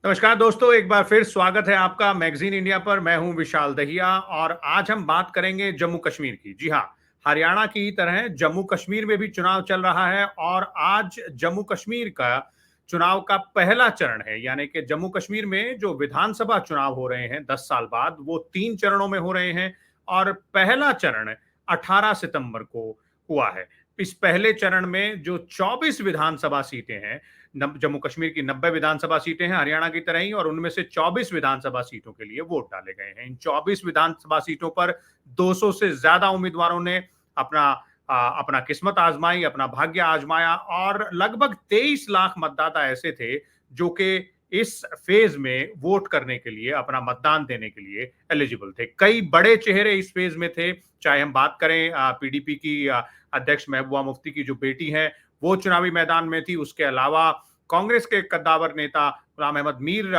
नमस्कार दोस्तों, एक बार फिर स्वागत है आपका मैगजीन इंडिया पर। मैं हूं विशाल दहिया और आज हम बात करेंगे जम्मू कश्मीर की। जी हाँ, हरियाणा की तरह जम्मू कश्मीर में भी चुनाव चल रहा है और आज जम्मू कश्मीर का चुनाव का पहला चरण है। यानी कि जम्मू कश्मीर में जो विधानसभा चुनाव हो रहे हैं 10 साल बाद, वो 3 चरणों में हो रहे हैं और पहला चरण 18 सितंबर को हुआ है। इस पहले चरण में जो 24 विधानसभा सीटें हैं, जम्मू कश्मीर की 90 विधानसभा सीटें हैं हरियाणा की तरह ही, और उनमें से 24 विधानसभा सीटों के लिए वोट डाले गए हैं। इन 24 विधानसभा सीटों पर 200 से ज्यादा उम्मीदवारों ने अपना अपना किस्मत आजमाई, अपना भाग्य आजमाया और लगभग 23 लाख मतदाता ऐसे थे जो कि इस फेज में वोट करने के लिए, अपना मतदान देने के लिए एलिजिबल थे। कई बड़े चेहरे इस फेज में थे, चाहे हम बात करें पीडीपी की अध्यक्ष महबूबा मुफ्ती की जो बेटी है, वो चुनावी मैदान में थी। उसके अलावा कांग्रेस के कद्दावर नेता गुलाम अहमद मीर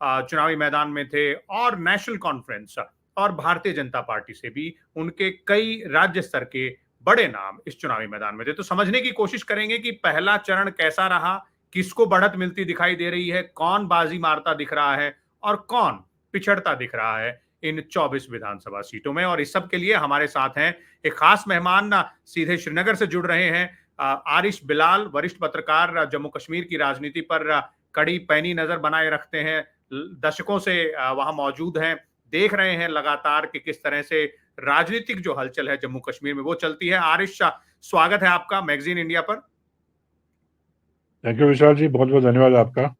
चुनावी मैदान में थे और नेशनल कॉन्फ्रेंस और भारतीय जनता पार्टी से भी उनके कई राज्य स्तर के बड़े नाम इस चुनावी मैदान में थे। तो समझने की कोशिश करेंगे कि पहला चरण कैसा रहा, किसको बढ़त मिलती दिखाई दे रही है, कौन बाजी मारता दिख रहा है और कौन पिछड़ता दिख रहा है इन 24 विधानसभा सीटों में। और इस सब के लिए हमारे साथ हैं एक खास मेहमान, सीधे श्रीनगर से जुड़ रहे हैं आरिश बिलाल, वरिष्ठ पत्रकार, जम्मू कश्मीर की राजनीति पर कड़ी पैनी नजर बनाए रखते हैं, दशकों से वहां मौजूद हैं, देख रहे हैं लगातार कि किस तरह से राजनीतिक जो हलचल है जम्मू कश्मीर में वो चलती है। आरिश, स्वागत है आपका मैगजीन इंडिया पर। थैंक यू विशाल जी, बहुत बहुत धन्यवाद आपका।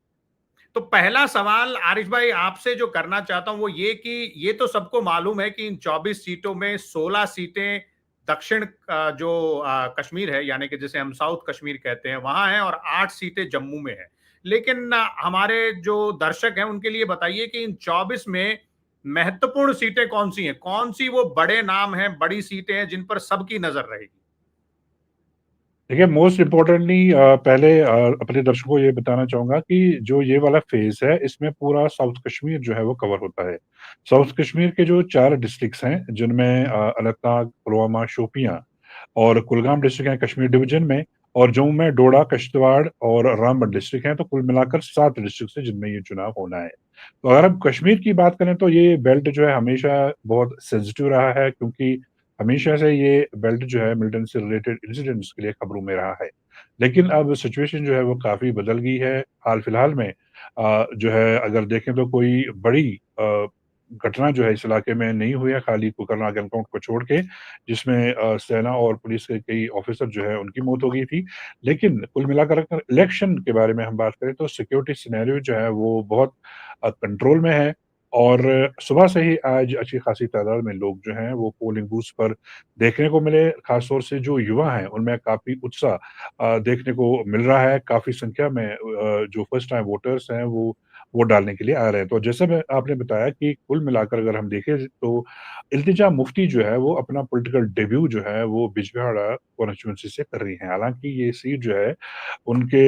तो पहला सवाल आरिश भाई आपसे जो करना चाहता हूं वो ये कि ये तो सबको मालूम है कि इन 24 सीटों में 16 सीटें दक्षिण जो कश्मीर है, यानी कि जिसे हम साउथ कश्मीर कहते हैं, वहां है और 8 सीटें जम्मू में है। लेकिन हमारे जो दर्शक हैं उनके लिए बताइए कि इन 24 में महत्वपूर्ण सीटें कौन सी हैं, कौन सी वो बड़े नाम हैं, बड़ी सीटें हैं जिन पर सबकी नजर रहेगी। देखिए, मोस्ट इम्पोर्टेंटली पहले अपने दर्शकों को ये बताना चाहूँगा कि जो ये वाला फ़ेज़ है, इसमें पूरा साउथ कश्मीर जो है वो कवर होता है। साउथ कश्मीर के जो 4 डिस्ट्रिक्ट्स हैं, जिनमें अनंतनाग, पुलवामा, शोपियाँ और कुलगाम डिस्ट्रिक्ट हैं कश्मीर डिवीज़न में, और जम्मू में डोडा, किश्तवाड़ और रामबन डिस्ट्रिक्ट हैं, तो कुल मिलाकर 7 डिस्ट्रिक्ट्स हैं जिनमें ये चुनाव होना है। तो अगर हम कश्मीर की बात करें तो ये बेल्ट जो है हमेशा बहुत सेंसिटिव रहा है, क्योंकि हमेशा से ये बेल्ट जो है मिलिटेंट से रिलेटेड इंसिडेंट्स के लिए खबरों में रहा है। लेकिन अब सिचुएशन जो है वो काफ़ी बदल गई है। हाल-फिलहाल में जो है अगर देखें तो कोई बड़ी घटना जो है इस इलाके में नहीं हुई है, खाली कुकरनाग एनकाउंटर को छोड़ के, जिसमें सेना और पुलिस के कई ऑफिसर जो है उनकी मौत हो गई थी। लेकिन कुल मिलाकर अगर इलेक्शन के बारे में हम बात करें तो सिक्योरिटी सिनेरियो जो है वो बहुत कंट्रोल में है, और सुबह से ही आज अच्छी खासी तादाद में लोग जो हैं वो पोलिंग बूथ्स पर देखने को मिले। खास तौर से जो युवा हैं उनमें काफ़ी उत्साह देखने को मिल रहा है। काफ़ी संख्या में जो फर्स्ट टाइम वोटर्स हैं वो वोट डालने के लिए आ रहे हैं। तो जैसे मैं आपने बताया कि कुल मिलाकर अगर हम देखें तो इल्तिजा मुफ्ती जो है वो अपना पॉलिटिकल डेब्यू जो है वो बिजबिहाड़ा कॉन्स्टिट्यूंसी से कर रही हैं। हालाँकि ये सीट जो है उनके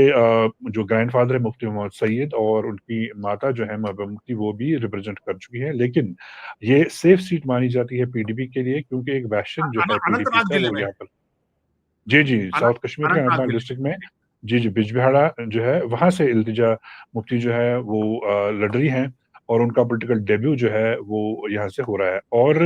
जो ग्रैंडफ़ादर है मुफ्ती मोहम्मद सईद और उनकी माता जो है महबूबा मुफ्ती, वो भी रिप्रेज़ेंट कर चुकी हैं। लेकिन ये सेफ सीट मानी जाती है पीडीपी के लिए, क्योंकि एक वेस्टर्न जो है पीडीपी अनंतनाग का जिले वो में, यहाँ पर। जी, जी, साउथ कश्मीर के अनंतनाग अनंतनाग जिले डिस्ट्रिक्ट में। जी, जी, बिजबिहाड़ा जो है वहाँ से इल्तिजा मुफ्ती जो है वो लड़ रही हैं, और उनका पॉलिटिकल डेब्यू जो है वो यहाँ से हो रहा है। और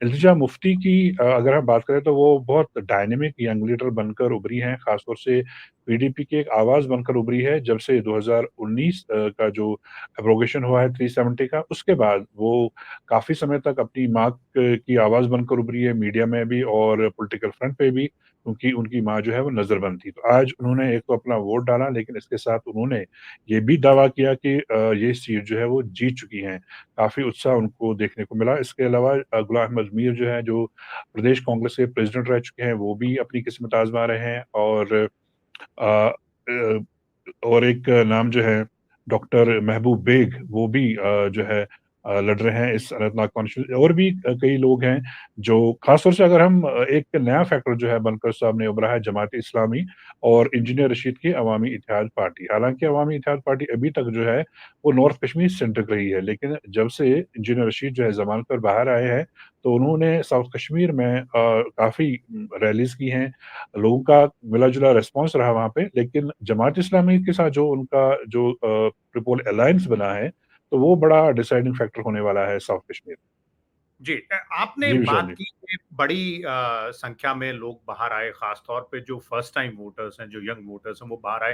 इल्तिजा मुफ्ती की अगर हम बात करें तो वो बहुत डायनामिक यंग लीडर बनकर उभरी हैं, ख़ास तौर से पीडीपी की एक आवाज़ बनकर उभरी है। जब से 2019 का जो एब्रोगेशन हुआ है 370 का, उसके बाद वो काफ़ी समय तक अपनी माँ क की आवाज़ बनकर उभरी है, मीडिया में भी और पॉलिटिकल फ्रंट पे भी, क्योंकि उनकी माँ जो है वो नज़रबंद थी। तो आज उन्होंने एक तो अपना वोट डाला, लेकिन इसके साथ उन्होंने ये भी दावा किया कि ये सीट जो है वो जीत चुकी हैं। काफ़ी उत्साह उनको देखने को मिला। इसके अलावा गुलाम अहमद मीर जो हैं, जो प्रदेश कांग्रेस के प्रेज़िडेंट रह चुके हैं, वो भी अपनी किस्मत आज़मा रहे हैं। अ और एक नाम जो है डॉक्टर महबूब बेग, वो भी जो है लड़ रहे हैं इस अनंतनाग कॉन्स्टिट्यूंसी, और भी कई लोग हैं जो खासतौर से, अगर हम एक नया फैक्टर जो है बनकर सामने उभरा है, जमात-ए-इस्लामी और इंजीनियर रशीद की अवामी इत्तेहाद पार्टी। हालाँकि अवामी इत्तेहाद पार्टी अभी तक जो है वो नॉर्थ कश्मीर सेंट्रिक रही है, लेकिन जब से इंजीनियर रशीद जो है ज़मानत पर बाहर आए हैं, तो उन्होंने साउथ कश्मीर में काफ़ी रैलीज़ की हैं, लोगों का मिला-जुला रिस्पॉन्स रहा वहाँ पे। लेकिन जमात-ए-इस्लामी के साथ जो उनका जो ट्रिपल अलायंस बना है, तो वो बड़ा डिसाइडिंग फैक्टर होने वाला है साउथ कश्मीर। जी, आपने जी, विशाल बात जी। की कि बड़ी संख्या में लोग बाहर आए, खास तौर पे जो फर्स्ट टाइम वोटर्स हैं, जो यंग वोटर्स हैं, वो बाहर आए।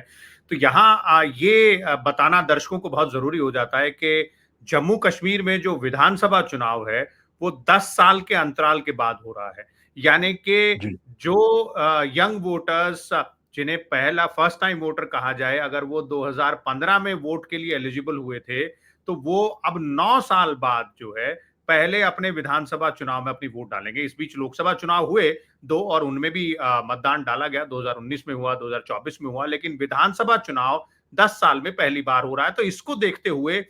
तो यहाँ ये बताना दर्शकों को बहुत ज़रूरी हो जाता है कि जम्मू कश्मीर में जो विधानसभा चुनाव है, वो 10 साल के अंतराल के बाद हो रहा है। यानी कि जी। जो यंग वोटर्स जिन्हें पहला फर्स्ट टाइम वोटर कहा जाए, अगर वो 2015 में वोट के लिए एलिजिबल हुए थे, तो वो अब 9 साल बाद जो है पहले अपने विधानसभा चुनाव में अपनी वोट डालेंगे। इस बीच लोकसभा चुनाव हुए 2 और उनमें भी मतदान डाला गया, 2019 में हुआ, 2024 में हुआ, लेकिन विधानसभा चुनाव 10 साल में पहली बार हो रहा है। तो इसको देखते हुए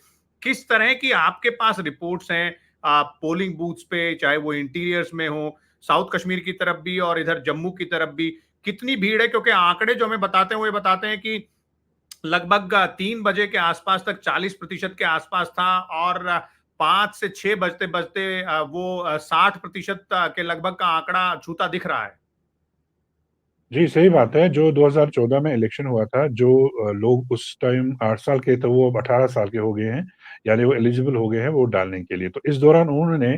किस तरह की आपके पास रिपोर्ट्स हैं पोलिंग बूथ्स पे, चाहे वो इंटीरियर्स में हो, साउथ कश्मीर की तरफ भी और इधर जम्मू की तरफ भी, कितनी भीड़ है? क्योंकि आंकड़े जो हमें बताते हैं, वो ये बताते हैं कि लगभग 3 बजे के आसपास तक 40% के आसपास था और 5 से 6 बजते-बजते वो 60% के लगभग का आंकड़ा छूता दिख रहा है। जी, सही बात है। जो 2014 में इलेक्शन हुआ था, जो लोग उस टाइम 8 साल के थे, वो अब 18 साल के हो गए हैं, यानी वो एलिजिबल हो गए हैं वोट डालने के लिए। तो इस दौरान उन्होंने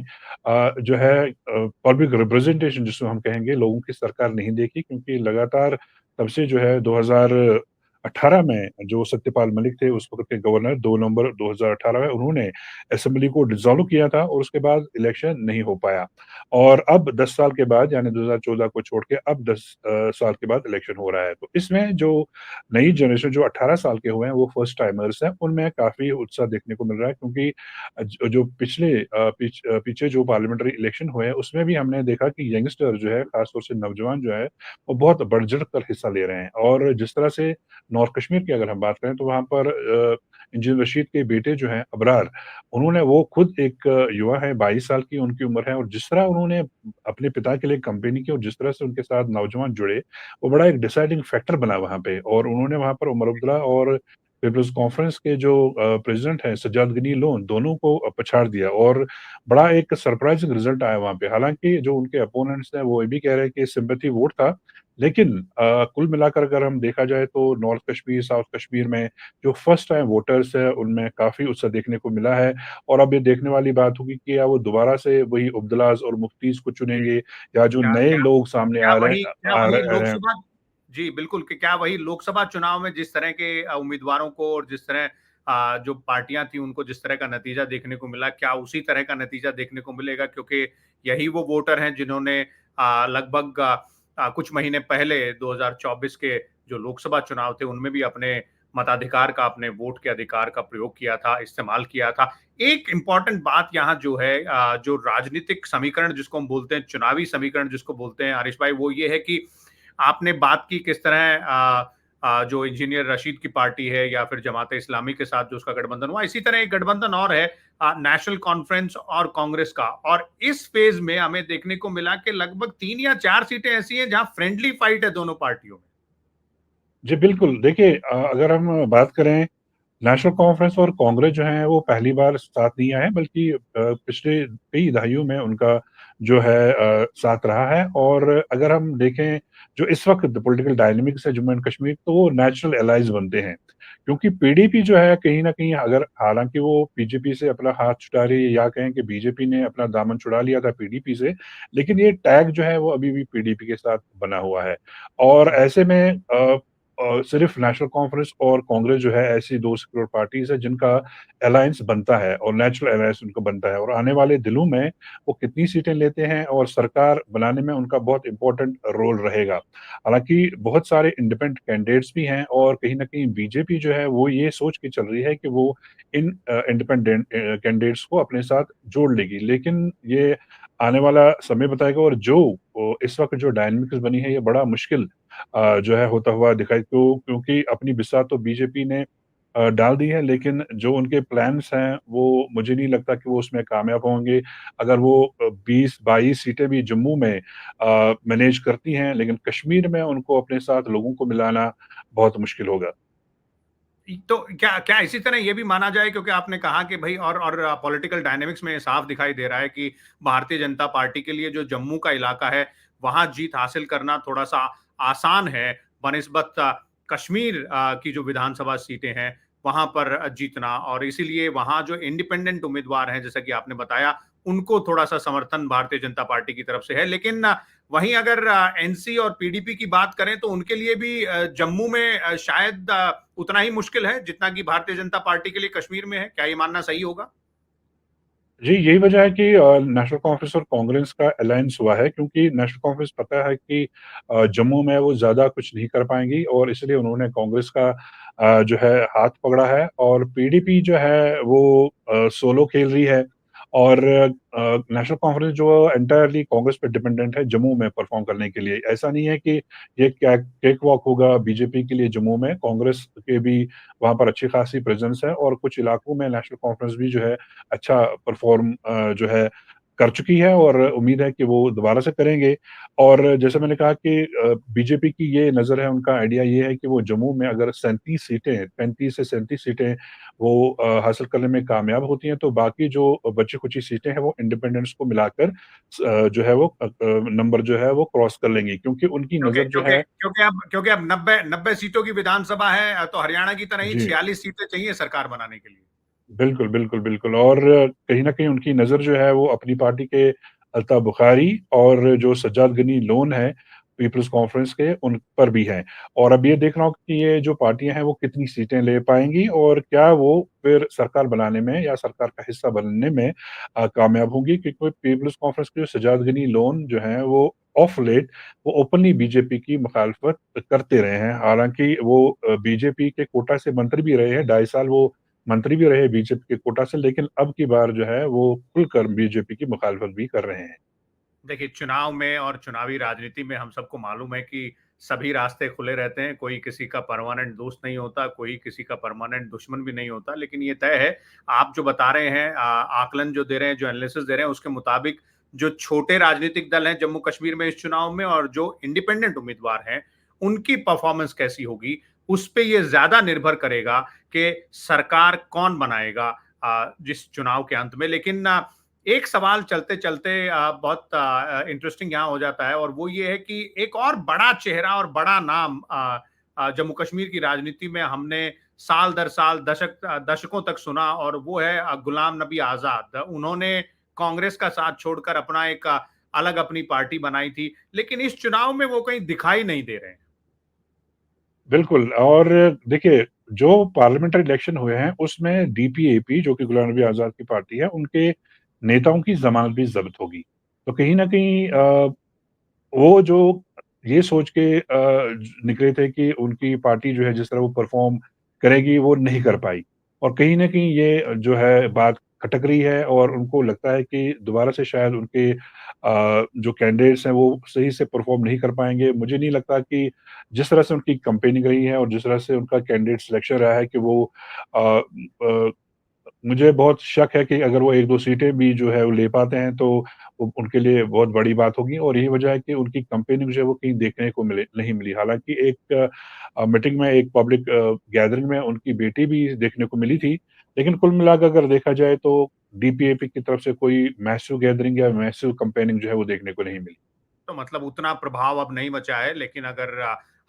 जो है पब्लिक रिप्रेजेंटेशन जिसको हम कहेंगे, लोगों की सरकार नहीं देखी, क्योंकि लगातार तब से जो है 2018 में जो सत्यपाल मलिक थे, उस वक़्त के गवर्नर, 2 नवंबर 2018 में उन्होंने असेंबली को डिसॉल्व किया था और उसके बाद इलेक्शन नहीं हो पाया। और अब 10 साल के बाद, यानी 2014 को छोड़ के अब 10 साल के बाद इलेक्शन हो रहा है। तो इसमें जो नई जनरेशन जो 18 साल के हुए हैं, वो फर्स्ट टाइमर्स हैं, उनमें काफ़ी उत्साह देखने को मिल रहा है, क्योंकि जो पीछे जो पार्लियामेंट्री इलेक्शन हुए हैं, उसमें भी हमने देखा कि यंगस्टर जो है, खास तौर से नौजवान जो है, वो बहुत बढ़-चढ़ कर हिस्सा ले रहे हैं। और जिस तरह से नॉर्थ कश्मीर की अगर हम बात करें, तो वहाँ पर इंजीनियर रशीद के बेटे जो हैं अबरार, उन्होंने वो खुद एक युवा है, 22 साल की उनकी उम्र है, और जिस तरह उन्होंने अपने पिता के लिए कैम्पेनिंग की और जिस तरह से उनके साथ नौजवान जुड़े, वो बड़ा एक डिसाइडिंग फैक्टर बना वहाँ पे। और उन्होंने वहाँ पर उमर अब्दुल्ला और पीपल्स कॉन्फ्रेंस के जो प्रेज़िडेंट हैं सज्जाद गनी लोन, दोनों को पछाड़ दिया, और बड़ा एक सरप्राइज़िंग रिज़ल्ट आया वहाँ पे। हालाँकि जो उनके अपोनेंट्स हैं, वो ये भी कह रहे हैं कि सिम्पैथी वोट था, लेकिन कुल मिलाकर अगर हम देखा जाए, तो नॉर्थ कश्मीर, साउथ कश्मीर में जो फर्स्ट टाइम वोटर्स हैं, उनमें काफ़ी उत्साह देखने को मिला है। और अब ये देखने वाली बात होगी कि क्या वो दोबारा से वही अब्दुल्लाज़ और मुफ्तीज़ को जी, चुनेंगे, या जो क्या नए क्या लोग सामने क्या आ वही रहे हैं। लोकसभा जी, बिल्कुल कि क्या वही लोकसभा चुनाव में जिस तरह के उम्मीदवारों को और जिस तरह जो पार्टियां थी उनको जिस तरह का नतीजा देखने को मिला, क्या उसी तरह का नतीजा देखने को मिलेगा? क्योंकि यही वो वोटर हैं जिन्होंने लगभग कुछ महीने पहले 2024 के जो लोकसभा चुनाव थे, उनमें भी अपने मताधिकार का, अपने वोट के अधिकार का प्रयोग किया था, इस्तेमाल किया था। एक इम्पॉर्टेंट बात यहाँ जो है जो राजनीतिक समीकरण जिसको हम बोलते हैं, चुनावी समीकरण जिसको बोलते हैं आरिश भाई, वो ये है कि आपने बात की किस तरह जो इंजीनियर रशीद की पार्टी है या फिर जमाते इस्लामी के साथ जो उसका गठबंधन हुआ, इसी तरह एक गठबंधन और है नेशनल कॉन्फ्रेंस और कांग्रेस का। और इस फेज में हमें देखने को मिला कि लगभग 3 या 4 सीटें ऐसी हैं जहां फ्रेंडली फाइट है दोनों पार्टियों में। जी, बिल्कुल। देखिए, अगर हम बात करें, नेशनल कॉन्फ्रेंस और कांग्रेस जो है, वो पहली बार साथ नहीं आए हैं, बल्कि पिछले कई दहाइयों में उनका जो है साथ रहा है। और अगर हम देखें, जो इस वक़्त पॉलिटिकल डायनामिक्स है जम्मू एंड कश्मीर, तो वो नेचुरल एलाइज़ बनते हैं। क्योंकि पीडीपी जो है, कहीं न कहीं, अगर हालाँकि वो बीजेपी से अपना हाथ छुटा रही है, या कहें कि बीजेपी ने अपना दामन छुड़ा लिया था पीडीपी से, लेकिन ये टैग जो है, वो अभी भी पीडीपी के साथ बना हुआ है। और ऐसे में सिर्फ नेशनल कॉन्फ्रेंस और कांग्रेस जो है, ऐसी 2 सेक्युलर पार्टीज़ हैं जिनका अलायंस बनता है, और नेचुरल अलायंस उनका बनता है, और आने वाले दिनों में वो कितनी सीटें लेते हैं और सरकार बनाने में उनका बहुत इम्पोर्टेंट रोल रहेगा। हालाँकि बहुत सारे इंडिपेंडेंट कैंडिडेट्स भी हैं, और कहीं न कहीं बीजेपी जो है, वो ये सोच के चल रही है कि वो इन इंडिपेंडेंट कैंडिडेट्स को अपने साथ जोड़ लेगी। लेकिन ये आने वाला समय बताएगा, और जो इस वक़्त जो डायनामिक्स बनी है, ये बड़ा मुश्किल जो है होता हुआ दिखाई, क्योंकि अपनी बिसात तो बीजेपी ने डाल दी है, लेकिन जो उनके प्लान्स हैं, वो मुझे नहीं लगता कि वो उसमें कामयाब होंगे। अगर वो 20-22 सीटें भी जम्मू में मैनेज करती हैं, लेकिन कश्मीर में उनको अपने साथ लोगों को मिलाना बहुत मुश्किल होगा। तो क्या क्या इसी तरह ये भी माना जाए, क्योंकि आपने कहा कि भाई और पॉलिटिकल डायनामिक्स में साफ दिखाई दे रहा है कि भारतीय जनता पार्टी के लिए जो जम्मू का इलाका है वहां जीत हासिल करना थोड़ा सा आसान है बनिस्बत कश्मीर की जो विधानसभा सीटें हैं वहां पर जीतना, और इसीलिए वहां जो इंडिपेंडेंट उम्मीदवार हैं जैसा कि आपने बताया उनको थोड़ा सा समर्थन भारतीय जनता पार्टी की तरफ से है। लेकिन वहीं अगर एनसी और पीडीपी की बात करें तो उनके लिए भी जम्मू में शायद उतना ही मुश्किल है जितना कि भारतीय जनता पार्टी के लिए कश्मीर में है। क्या ये मानना सही होगा? जी, यही वजह है कि नेशनल कॉन्फ्रेंस और कांग्रेस का अलायंस हुआ है, क्योंकि नेशनल कॉन्फ्रेंस पता है कि जम्मू में वो ज़्यादा कुछ नहीं कर पाएँगी और इसलिए उन्होंने कांग्रेस का जो है हाथ पकड़ा है, और पीडीपी जो है वो सोलो खेल रही है, और नेशनल कॉन्फ्रेंस जो एंटायरली कांग्रेस पे डिपेंडेंट है जम्मू में परफॉर्म करने के लिए। ऐसा नहीं है कि ये क्या केक वॉक होगा बीजेपी के लिए जम्मू में, कांग्रेस के भी वहाँ पर अच्छी खासी प्रेज़ेंस है, और कुछ इलाकों में नेशनल कॉन्फ्रेंस भी जो है अच्छा परफ़ॉर्म जो है कर चुकी है, और उम्मीद है कि वो दोबारा से करेंगे। और जैसे मैंने कहा कि बीजेपी की ये नज़र है, उनका आइडिया ये है कि वो जम्मू में अगर 37 सीटें, 35 से 37 सीटें वो हासिल करने में कामयाब होती हैं, तो बाकी जो बची-खुची सीटें हैं, वो इंडिपेंडेंट्स को मिलाकर जो है वो नंबर जो है वो क्रॉस कर लेंगी, क्योंकि उनकी क्योंकि नज़र जो क्योंकि है। क्योंकि अब 90 सीटों की विधानसभा है, तो हरियाणा की तरह ही जी। 46 सीटें चाहिए सरकार बनाने के लिए। बिल्कुल, बिल्कुल, बिल्कुल, और कहीं न कहीं उनकी नज़र जो है वो अपनी पार्टी के अल्ताफ़ बुख़ारी और जो सज्जाद गनी लोन हैं, पीपल्स कॉन्फ्रेंस के, उन पर भी हैं। और अब ये देखना होगा कि ये जो पार्टियाँ हैं वो कितनी सीटें ले पाएँगी, और क्या वो फिर सरकार बनाने में या सरकार का हिस्सा बनने में कामयाब होंगी, क्योंकि पीपल्स कॉन्फ्रेंस के जो सज्जाद गनी लोन जो हैं वो ऑफ लेट वो ओपनली बीजेपी की मुखालफत करते रहे हैं। हालाँकि वो बीजेपी के कोटा से मंत्री भी रहे हैं, 2.5 साल वो मंत्री भी रहे बीजेपी के कोटा से, लेकिन अब की बार जो है वो खुलकर बीजेपी की मुखालफत भी कर रहे हैं। देखिए, चुनाव में और चुनावी राजनीति में हम सबको मालूम है कि सभी रास्ते खुले रहते हैं, कोई किसी का परमानेंट दोस्त नहीं होता, कोई किसी का परमानेंट दुश्मन भी नहीं होता। लेकिन ये तय है, आप जो बता रहे हैं आकलन जो दे रहे हैं, जो एनालिसिस दे रहे हैं, उसके मुताबिक जो छोटे राजनीतिक दल हैं जम्मू कश्मीर में इस चुनाव में और जो इंडिपेंडेंट उम्मीदवार हैं, उनकी परफॉर्मेंस कैसी होगी, उस पे ये ज़्यादा निर्भर करेगा कि सरकार कौन बनाएगा जिस चुनाव के अंत में। लेकिन एक सवाल चलते-चलते बहुत इंटरेस्टिंग यहाँ हो जाता है, और वो ये है कि एक और बड़ा चेहरा और बड़ा नाम जम्मू कश्मीर की राजनीति में हमने साल दर साल, दशकों तक सुना, और वो है गुलाम नबी आज़ाद। उन्होंने कांग्रेस का साथ छोड़कर अपना एक अलग अपनी पार्टी बनाई थी, लेकिन इस चुनाव में वो कहीं दिखाई नहीं दे रहे हैं। बिल्कुल, और देखिए, जो पार्लियामेंट्री इलेक्शन हुए हैं उसमें डीपीएपी, जो कि गुलाम नबी आज़ाद की पार्टी है, उनके नेताओं की ज़मानत भी ज़ब्त होगी। तो कहीं न कहीं वो जो ये सोच के निकले थे कि उनकी पार्टी जो है जिस तरह वो परफ़ॉर्म करेगी वो नहीं कर पाई, और कहीं न कहीं ये जो है बात खटक रही है, और उनको लगता है कि दोबारा से शायद उनके जो कैंडिडेट्स हैं वो सही से परफ़ॉर्म नहीं कर पाएँगे। मुझे नहीं लगता कि जिस तरह से उनकी कैम्पेनिंग रही है और जिस तरह से उनका कैंडिडेट सिलेक्शन रहा है कि वो अ मुझे बहुत शक है कि अगर वो 1-2 सीटें भी जो है वो ले पाते हैं, तो उनके लिए बहुत बड़ी बात होगी, और यही वजह है कि उनकी कैम्पेनिंग जो है वो कहीं देखने को नहीं मिली। हालाँकि एक मीटिंग में, एक पब्लिक गैदरिंग में उनकी बेटी भी देखने को मिली थी, लेकिन कुल मिलाकर अगर देखा जाए तो डीपीएपी की तरफ से कोई मैसिव गैदरिंग या मैसिव कैम्पेनिंग जो है वो देखने को नहीं मिली। तो मतलब उतना प्रभाव अब नहीं बचा है, लेकिन अगर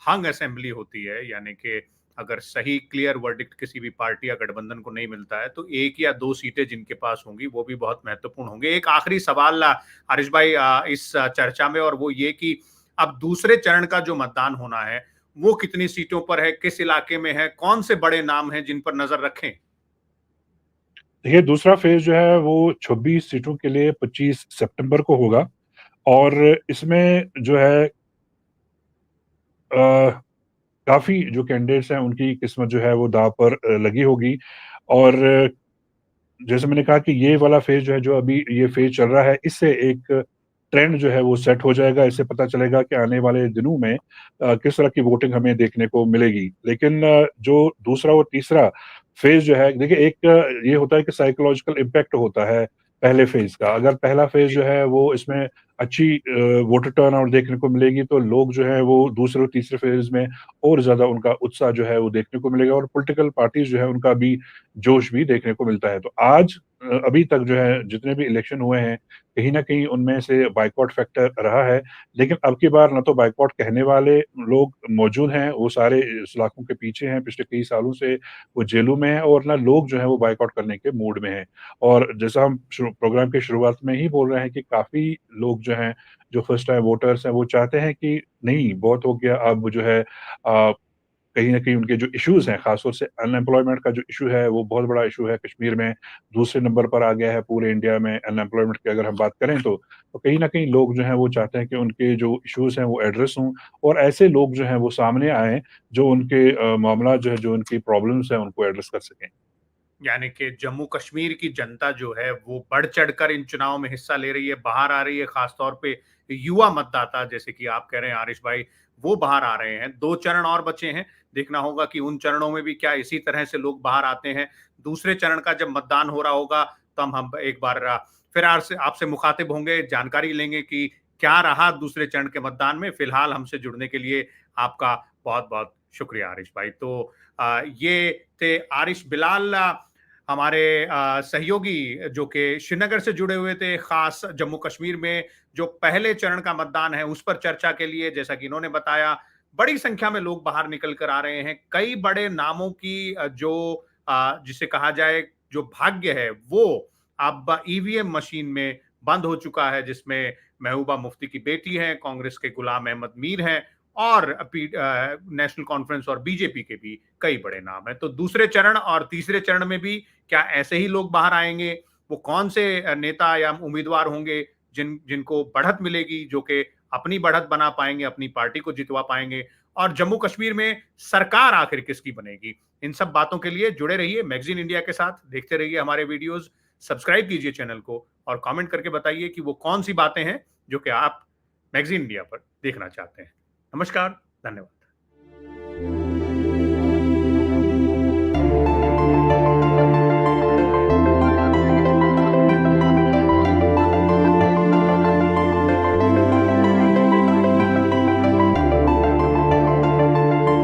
हंग असेंबली होती है, यानी कि अगर सही क्लियर वर्डिक्ट किसी भी पार्टी या गठबंधन को नहीं मिलता है, तो 1 या 2 सीटें जिनके पास होंगी वो भी बहुत महत्वपूर्ण होंगे। एक आखिरी सवाल हरीश भाई इस चर्चा में, और वो ये कि अब दूसरे चरण का जो मतदान होना है, वो कितनी सीटों पर है, किस इलाके में है, कौन से बड़े नाम हैं जिन पर नज़र रखें? देखिए, दूसरा फ़ेज़ जो है वो 26 सीटों के लिए 25 सितंबर को होगा, और इसमें जो है अ काफ़ी जो कैंडिडेट्स हैं उनकी किस्मत जो है वो दाँव पर लगी होगी, और जैसे मैंने कहा कि ये वाला फ़ेज़ जो है, जो अभी ये फ़ेज़ चल रहा है, इससे एक ट्रेंड जो है वो सेट हो जाएगा। इससे पता चलेगा कि आने वाले दिनों में किस तरह की वोटिंग हमें देखने को मिलेगी। लेकिन जो दूसरा और तीसरा फ़ेज़ जो है, देखिए एक ये होता है कि साइकोलॉजिकल इम्पैक्ट होता है पहले फ़ेज़ का। अगर पहला फ़ेज़ जी। जो है वो इसमें अच्छी वोटर टर्नआउट देखने को मिलेगी, तो लोग जो हैं वो दूसरे और तीसरे फ़ेज़ में और ज़्यादा उनका उत्साह जो है वो देखने को मिलेगा, और पॉलिटिकल पार्टीज़ जो है उनका भी जोश भी देखने को मिलता है। तो आज अभी तक जो है जितने भी इलेक्शन हुए हैं, कहीं न कहीं उनमें से बायकॉट फैक्टर रहा है। लेकिन अब की बार ना तो बायकॉट कहने वाले लोग मौजूद हैं, वो सारे सलाखों के पीछे हैं, पिछले कई सालों से वो जेलों में हैं, और ना लोग जो हैं वो बायकॉट करने के मूड में हैं। और जैसा हम प्रोग्राम की शुरुआत में ही बोल रहे हैं कि काफ़ी लोग जो हैं, जो फर्स्ट टाइम वोटर्स हैं, वो चाहते हैं कि नहीं, बहुत हो गया, अब जो है कहीं न कहीं उनके जो इश्यूज़ हैं, ख़ास तौर से अनएम्प्लॉयमेंट का जो इश्यू है, वो बहुत बड़ा इश्यू है कश्मीर में, दूसरे नंबर पर आ गया है पूरे इंडिया में अनएम्प्लॉयमेंट की अगर हम बात करें तो। तो कहीं न कहीं लोग जो हैं वो चाहते हैं कि उनके जो इश्यूज़ हैं वो एड्रेस हों, और ऐसे लोग जो हैं वो सामने आएँ, जो उनके मामला जो है, जो उनकी प्रॉब्लम्स हैं, उनको एड्रेस कर सकें। यानी कि जम्मू कश्मीर की जनता जो है वो बढ़ चढ़कर इन चुनाव में हिस्सा ले रही है, बाहर आ रही है, खासतौर पे युवा मतदाता जैसे कि आप कह रहे हैं आरिश भाई, वो बाहर आ रहे हैं। 2 चरण और बचे हैं, देखना होगा कि उन चरणों में भी क्या इसी तरह से लोग बाहर आते हैं। दूसरे चरण का जब मतदान हो रहा होगा, तो हम एक बार फिर आपसे आपसे मुखातिब होंगे, जानकारी लेंगे कि क्या रहा दूसरे चरण के मतदान में। फिलहाल हमसे जुड़ने के लिए आपका बहुत-बहुत शुक्रिया आरिश भाई। तो ये थे आरिश बिलाल, हमारे सहयोगी जो कि श्रीनगर से जुड़े हुए थे, खास जम्मू कश्मीर में जो पहले चरण का मतदान है उस पर चर्चा के लिए। जैसा कि इन्होंने बताया, बड़ी संख्या में लोग बाहर निकल कर आ रहे हैं। कई बड़े नामों की जो जिसे कहा जाए जो भाग्य है वो अब ईवीएम मशीन में बंद हो चुका है, जिसमें महबूबा मुफ्ती की बेटी है, कांग्रेस के गुलाम अहमद मीर हैं, और नेशनल कॉन्फ्रेंस और बीजेपी के भी कई बड़े नाम हैं। तो दूसरे चरण और तीसरे चरण में भी क्या ऐसे ही लोग बाहर आएंगे? वो कौन से नेता या उम्मीदवार होंगे जिनको बढ़त मिलेगी, जो कि अपनी बढ़त बना पाएंगे, अपनी पार्टी को जितवा पाएंगे, और जम्मू कश्मीर में सरकार आखिर किसकी बनेगी? इन सब बातों के लिए जुड़े रहिए मैगजीन इंडिया के साथ, देखते रहिए हमारे वीडियोस, सब्सक्राइब कीजिए चैनल को, और कमेंट करके बताइए कि वो कौन सी बातें हैं जो कि आप मैगजीन इंडिया पर देखना चाहते हैं। नमस्कार, धन्यवाद।